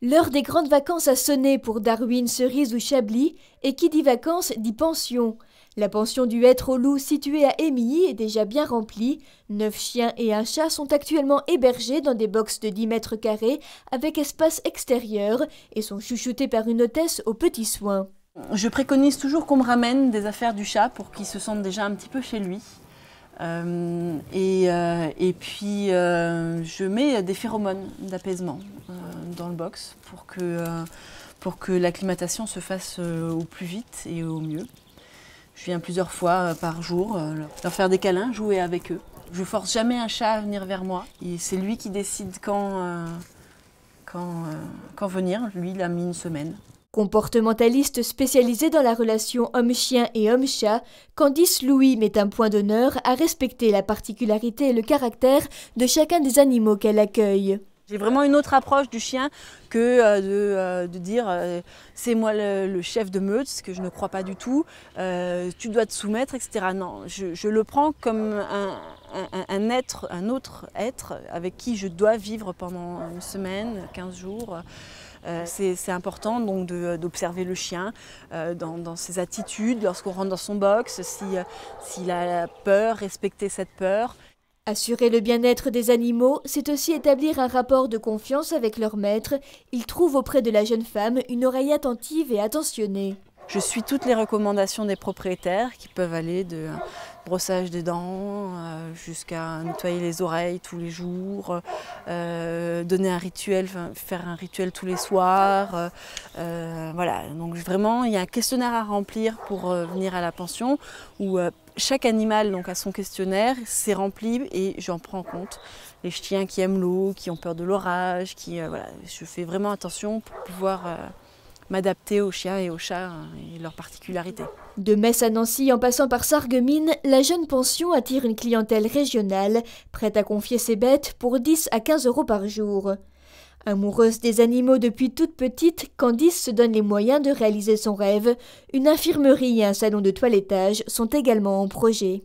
L'heure des grandes vacances a sonné pour Darwin, Cerise ou Chablis, et qui dit vacances dit pension. La pension du Hêtre aux Loups située à Émilly est déjà bien remplie. 9 chiens et un chat sont actuellement hébergés dans des boxes de 10 mètres carrés avec espace extérieur et sont chouchoutés par une hôtesse aux petits soins. Je préconise toujours qu'on me ramène des affaires du chat pour qu'il se sente déjà un petit peu chez lui. Et puis je mets des phéromones d'apaisement dans le box pour que l'acclimatation se fasse au plus vite et au mieux. Je viens plusieurs fois par jour leur faire des câlins, jouer avec eux. Je force jamais un chat à venir vers moi. C'est lui qui décide quand venir. Lui, il a mis une semaine. Comportementaliste spécialisée dans la relation homme-chien et homme-chat, Candice Louis met un point d'honneur à respecter la particularité et le caractère de chacun des animaux qu'elle accueille. J'ai vraiment une autre approche du chien que de dire c'est moi le chef de meute, ce que je ne crois pas du tout, tu dois te soumettre, etc. Non, je le prends comme un autre être avec qui je dois vivre pendant une semaine, 15 jours. C'est important donc d'observer le chien dans ses attitudes, lorsqu'on rentre dans son box, s'il a peur, respecter cette peur. Assurer le bien-être des animaux, c'est aussi établir un rapport de confiance avec leur maître. Ils trouvent auprès de la jeune femme une oreille attentive et attentionnée. Je suis toutes les recommandations des propriétaires qui peuvent aller de brossage des dents jusqu'à nettoyer les oreilles tous les jours, donner un rituel, faire un rituel tous les soirs. Voilà, donc vraiment il y a un questionnaire à remplir pour venir à la pension où chaque animal donc, a son questionnaire, c'est rempli et j'en prends en compte. Les chiens qui aiment l'eau, qui ont peur de l'orage, voilà, je fais vraiment attention pour pouvoir m'adapter aux chiens et aux chats et leurs particularités. De Metz à Nancy en passant par Sarreguemines, la jeune pension attire une clientèle régionale, prête à confier ses bêtes pour 10 à 15 € par jour. Amoureuse des animaux depuis toute petite, Candice se donne les moyens de réaliser son rêve. Une infirmerie et un salon de toilettage sont également en projet.